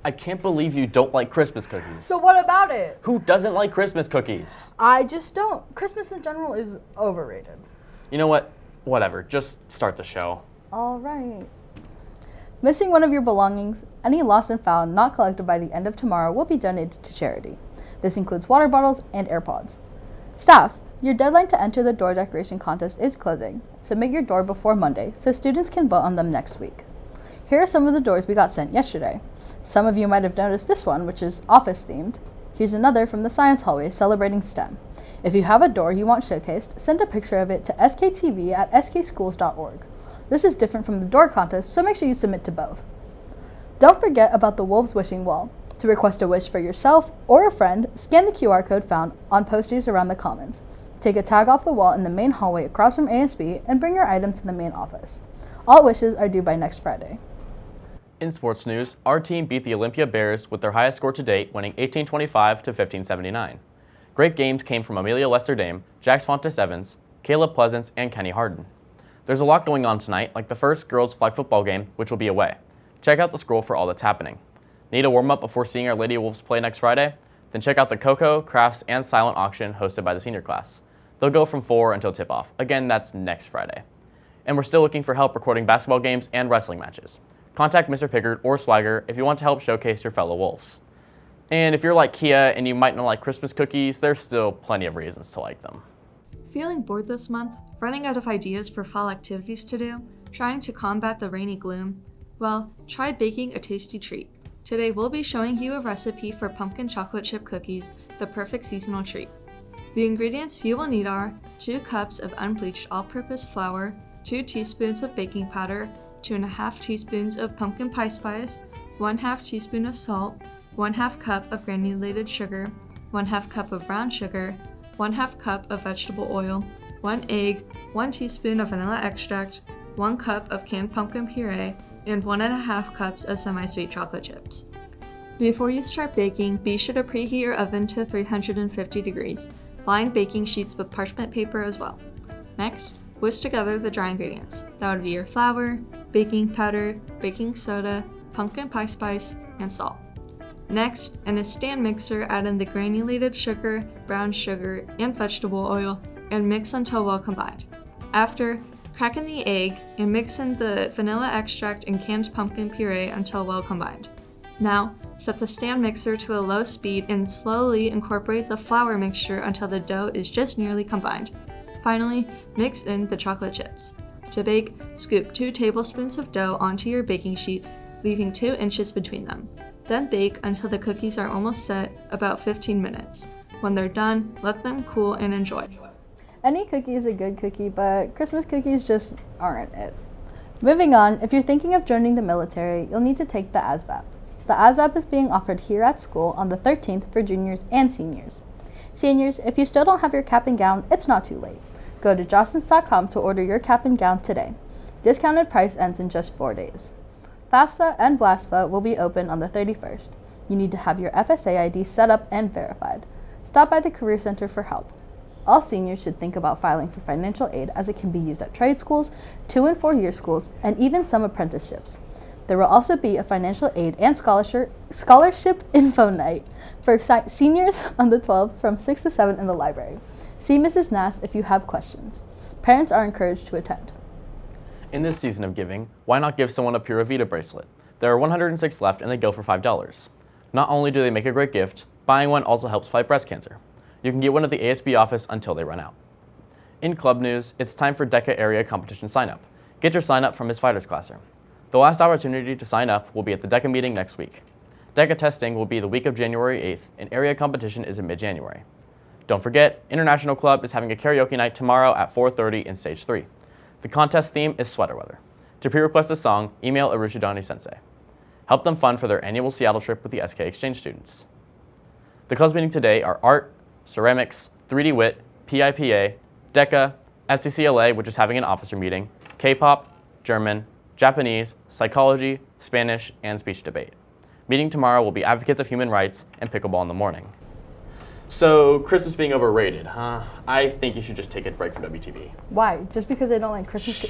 I can't believe you don't like Christmas cookies. So what about it? Who doesn't like Christmas cookies? I just don't. Christmas in general is overrated. You know what? Whatever. Just start the show. All right. Missing one of your belongings, any lost and found not collected by the end of tomorrow will be donated to charity. This includes water bottles and AirPods. Staff, your deadline to enter the door decoration contest is closing. Submit your door before Monday so students can vote on them next week. Here are some of the doors we got sent yesterday. Some of you might have noticed this one, which is office themed. Here's another from the science hallway celebrating STEM. If you have a door you want showcased, send a picture of it to sktv@skschools.org. This is different from the door contest, so make sure you submit to both. Don't forget about the Wolves Wishing Wall. To request a wish for yourself or a friend, scan the QR code found on posters around the commons. Take a tag off the wall in the main hallway across from ASB and bring your item to the main office. All wishes are due by next Friday. In sports news, our team beat the Olympia Bears with their highest score to date, winning 18-25 to 15-79. Great games came from Amelia Lester-Dame, Jax Fontes-Evans, Caleb Pleasance, and Kenny Harden. There's a lot going on tonight, like the first girls flag football game, which will be away. Check out the scroll for all that's happening. Need a warm-up before seeing our Lady Wolves play next Friday? Then check out the Cocoa, Crafts, and Silent Auction hosted by the senior class. They'll go from 4 until tip-off. Again, that's next Friday. And we're still looking for help recording basketball games and wrestling matches. Contact Mr. Pickard or Swagger if you want to help showcase your fellow Wolves. And if you're like Kia and you might not like Christmas cookies, there's still plenty of reasons to like them. Feeling bored this month? Running out of ideas for fall activities to do? Trying to combat the rainy gloom? Well, try baking a tasty treat. Today we'll be showing you a recipe for pumpkin chocolate chip cookies, the perfect seasonal treat. The ingredients you will need are 2 cups of unbleached all-purpose flour, 2 teaspoons of baking powder, 2.5 teaspoons of pumpkin pie spice, 1/2 teaspoon of salt, 1/2 cup of granulated sugar, 1/2 cup of brown sugar, 1/2 cup of vegetable oil, 1 egg, 1 teaspoon of vanilla extract, 1 cup of canned pumpkin puree, and 1.5 cups of semi-sweet chocolate chips. Before you start baking, be sure to preheat your oven to 350 degrees. Line baking sheets with parchment paper as well. Next, whisk together the dry ingredients. That would be your flour, baking powder, baking soda, pumpkin pie spice, and salt. Next, in a stand mixer, add in the granulated sugar, brown sugar, and vegetable oil, and mix until well combined. After, crack in the egg and mix in the vanilla extract and canned pumpkin puree until well combined. Now, set the stand mixer to a low speed and slowly incorporate the flour mixture until the dough is just nearly combined. Finally, mix in the chocolate chips. To bake, scoop 2 tablespoons of dough onto your baking sheets, leaving 2 inches between them. Then bake until the cookies are almost set, about 15 minutes. When they're done, let them cool and enjoy. Any cookie is a good cookie, but Christmas cookies just aren't it. Moving on, if you're thinking of joining the military, you'll need to take the ASVAB. The ASVAB is being offered here at school on the 13th for juniors and seniors. Seniors, if you still don't have your cap and gown, it's not too late. Go to jostens.com to order your cap and gown today. Discounted price ends in just 4 days. FAFSA and BLASFA will be open on the 31st. You need to have your FSA ID set up and verified. Stop by the Career Center for help. All seniors should think about filing for financial aid as it can be used at trade schools, 2- and 4-year schools, and even some apprenticeships. There will also be a financial aid and scholarship info night for seniors on the 12th from 6 to 7 in the library. See Mrs. Nass if you have questions. Parents are encouraged to attend. In this season of giving, why not give someone a Pura Vida bracelet? There are 106 left and they go for $5. Not only do they make a great gift, buying one also helps fight breast cancer. You can get one at the ASB office until they run out. In club news, it's time for DECA area competition sign-up. Get your sign-up from Ms. Fighter's classroom. The last opportunity to sign up will be at the DECA meeting next week. DECA testing will be the week of January 8th, and area competition is in mid-January. Don't forget, International Club is having a karaoke night tomorrow at 4:30 in Stage 3. The contest theme is sweater weather. To pre-request a song, email Arushidani Sensei. Help them fund for their annual Seattle trip with the SK Exchange students. The clubs meeting today are Art, Ceramics, 3D Wit, PIPA, DECA, FCCLA, which is having an officer meeting, K-pop, German, Japanese, Psychology, Spanish, and Speech Debate. Meeting tomorrow will be Advocates of Human Rights and Pickleball in the morning. So, Christmas being overrated, huh? I think you should just take a break from WTV. Why? Just because I don't like Christmas?